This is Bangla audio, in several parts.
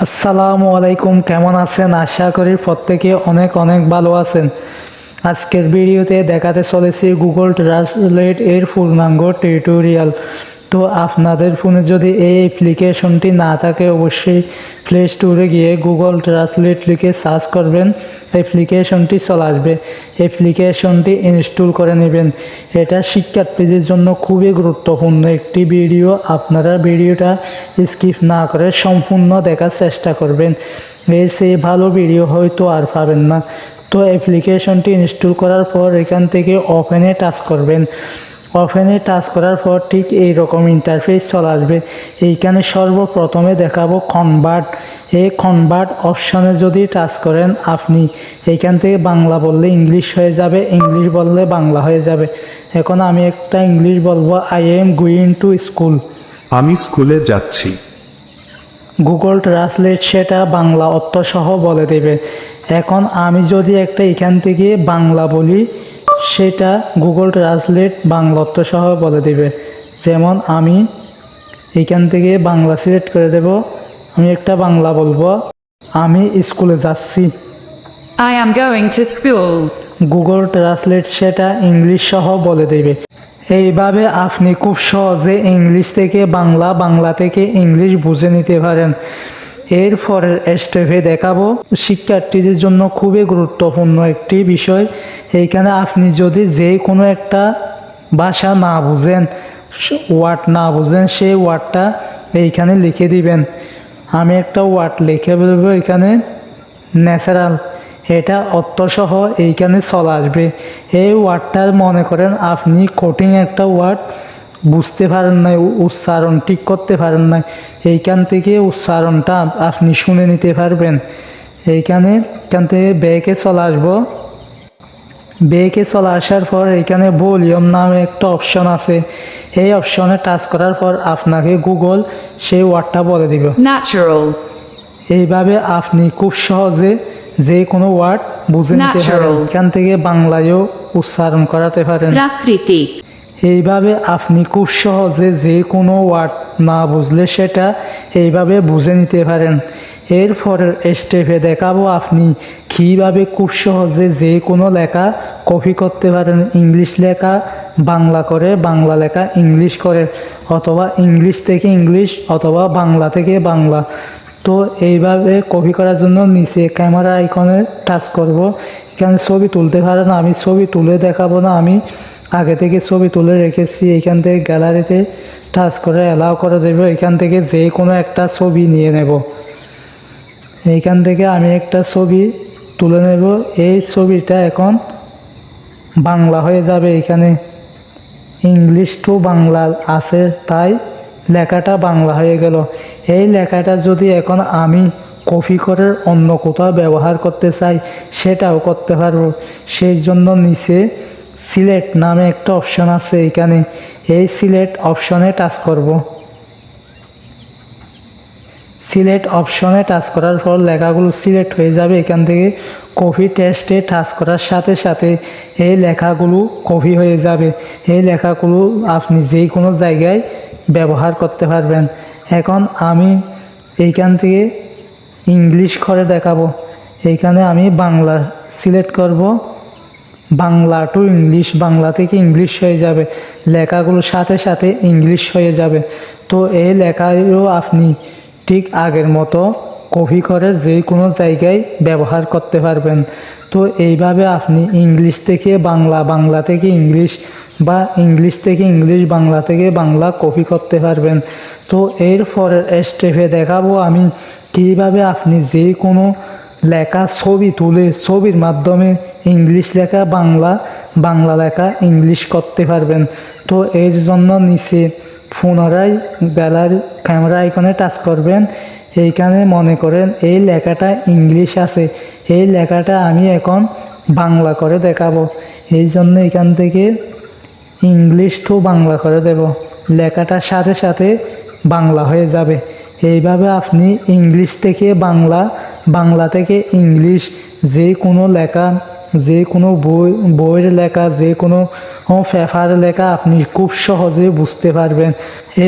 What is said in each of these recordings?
আসসালামু আলাইকুম, কেমন আছেন? আশা করি প্রত্যেকে অনেক অনেক ভালো আছেন। আজকের ভিডিওতে দেখাতে চলেছি গুগল ট্রান্সলেট এর পূর্ণাঙ্গ টিউটোরিয়াল। তো আপনাদের ফোনে যদি এই অ্যাপ্লিকেশনটি না থাকে অবশ্যই প্লে স্টোরে গিয়ে গুগল ট্রান্সলেট লিখে সার্চ করবেন, অ্যাপ্লিকেশনটি চলে আসবে। অ্যাপ্লিকেশনটি ইনস্টল করে নেবেন। এটা শিক্ষার্থীদের জন্য খুবই গুরুত্বপূর্ণ একটি ভিডিও। আপনারা ভিডিওটা স্কিপ না করে সম্পূর্ণ দেখার চেষ্টা করবেন। সেই ভালো ভিডিও হয়তো আর পাবেন না। তো অ্যাপ্লিকেশনটি ইনস্টল করার পর এখান থেকে ওপেনে টাচ করবেন। ওপেনে টাচ করার পর ঠিক এই রকম ইন্টারফেস চলে আসবে। এইখানে সর্বপ্রথমে দেখাবো কনভার্ট। এই কনভার্ট অপশানে যদি টাচ করেন আপনি এইখান থেকে বাংলা বললে ইংলিশ হয়ে যাবে, ইংলিশ বললে বাংলা হয়ে যাবে। এখন আমি একটা ইংলিশ বলবো, I am going to school. আমি স্কুলে যাচ্ছি। গুগল ট্রান্সলেট সেটা বাংলা অর্থ সহ বলে দেবে। এখন আমি যদি একটা এখান থেকে বাংলা বলি, সেটা গুগল ট্রান্সলেট বাংলা অর্থ সহ বলে দেবে। যেমন আমি এখান থেকে বাংলা সিলেক্ট করে দেব। আমি একটা বাংলা বলবো, আমি স্কুলে যাচ্ছি। I am going to school. Google translate সেটা ইংলিশ সহ বলে দেবে। এইভাবে আপনি খুব সহজে ইংলিশ থেকে বাংলা, বাংলা থেকে ইংলিশ বুঝে নিতে পারেন। এরপরের স্টেপে দেখাবো শিক্ষার্থীদের জন্য খুবই গুরুত্বপূর্ণ একটি বিষয়। এইখানে আপনি যদি যে কোনো একটা ভাষা না বুঝেন, ওয়ার্ড না বুঝেন, সেই ওয়ার্ডটা এইখানে লিখে দিবেন। আমি একটা ওয়ার্ড লিখে বলবো এখানে ন্যাচারাল। এটা অর্থসহ এইখানে চলে আসবে। এই ওয়ার্ডটার মনে করেন আপনি কঠিন একটা ওয়ার্ড বুঝতে পারেন না, উচ্চারণ ঠিক করতে পারেন না, এইখান থেকে উচ্চারণটা আপনি শুনে নিতে পারবেন। এখান থেকে ব্যাকে চলে আসবো। ব্যাকে চলে আসার পর এখানে ভলিউম নামে একটা অপশন আছে। এই অপশনে টাচ করার পর আপনাকে গুগল সেই ওয়ার্ডটা বলে দিবে। Natural. এইভাবে আপনি খুব সহজে যে কোনো ওয়ার্ড বুঝে নিতে পারেন। এখান থেকে বাংলায়ও উচ্চারণ করাতে পারেন। প্রাকৃতিক। এইভাবে আপনি খুব সহজে যে কোনো ওয়ার্ড না বুঝলে সেটা এইভাবে বুঝে নিতে পারেন। এরপরের স্টেপে দেখাবো আপনি কীভাবে খুব সহজে যে কোনো লেখা কপি করতে পারেন। ইংলিশ লেখা বাংলা করে, বাংলা লেখা ইংলিশ করে, অথবা ইংলিশ থেকে ইংলিশ, অথবা বাংলা থেকে বাংলা। তো এইভাবে কপি করার জন্য নিচে ক্যামেরা আইকনে টাচ করব। এখানে ছবি তুলতে পারেন। আমি ছবি তুলে দেখাবো না, আমি আগে থেকে ছবি তুলে রেখেছি। এখান থেকে গ্যালারিতে টাচ করে অ্যালাউ করে দেব। এখান থেকে যে কোনো একটা ছবি নিয়ে নেব। এইখান থেকে আমি একটা ছবি তুলে নেব। এই ছবিটা এখন বাংলা হয়ে যাবে। এখানে ইংলিশ টু বাংলা আছে, তাই লেখাটা বাংলা হয়ে গেল। এই লেখাটা যদি এখন আমি কপি করে অন্য কোথাও ব্যবহার করতে চাই সেটাও করতে পারবো। সেই জন্য নিচে সিলেক্ট নামে একটা অপশন আছে। এখানে এই সিলেক্ট অপশনে টাচ করব। সিলেক্ট অপশনে টাচ করার পর লেখাগুলো সিলেক্ট হয়ে যাবে। এখান থেকে কপি টেস্টে টাচ করার সাথে সাথে এই লেখাগুলো কপি হয়ে যাবে। এই লেখাগুলো আপনি যে কোনো জায়গায় ব্যবহার করতে পারবেন। এখন আমি এইখান থেকে ইংলিশ করে দেখাবো। এইখানে আমি বাংলা সিলেক্ট করব। বাংলা টু ইংলিশ, বাংলা থেকে ইংলিশ হয়ে যাবে। লেখাগুলোর সাথে সাথে ইংলিশ হয়ে যাবে। তো এই লেখাও আপনি ঠিক আগের মতো কপি করে যে কোনো জায়গায় ব্যবহার করতে পারবেন। তো এইভাবে আপনি ইংলিশ থেকে বাংলা, বাংলা থেকে ইংলিশ, বা ইংলিশ থেকে ইংলিশ, বাংলা থেকে বাংলা কপি করতে পারবেন। তো এরপরের স্টেপে দেখাবো আমি কীভাবে আপনি যে কোনো লেখা ছবি তুলে ছবির মাধ্যমে ইংলিশ লেখা বাংলা, বাংলা লেখা ইংলিশ করতে পারবেন। তো এর জন্য নিচে পুনরায় গ্যালারি ক্যামেরা আইকনে টাচ করবেন। এইখানে মনে করেন এই লেখাটা ইংলিশ আছে, এই লেখাটা আমি এখন বাংলা করে দেখাবো। এই জন্য এখান থেকে ইংলিশ টু বাংলা করে দেব। লেখাটার সাথে সাথে বাংলা হয়ে যাবে। এইভাবে আপনি ইংলিশ থেকে বাংলা, বাংলা থেকে ইংলিশ যে কোনো লেখা যে কোনো বইয়ের লেখা, যে কোনো পেপার লেখা আপনি খুব সহজে বুঝতে পারবেন।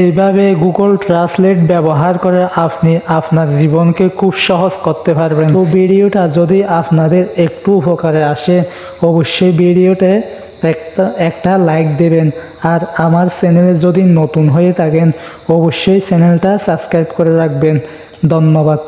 এইভাবে গুগল ট্রান্সলেট ব্যবহার করে আপনি আপনার জীবনকে খুব সহজ করতে পারবেন। তো ভিডিওটা যদি আপনাদের একটু উপকারে আসে অবশ্যই ভিডিওতে একটা লাইক দেবেন, আর আমার চ্যানেলে যদি নতুন হয়ে থাকেন অবশ্যই চ্যানেলটা সাবস্ক্রাইব করে রাখবেন। ধন্যবাদ।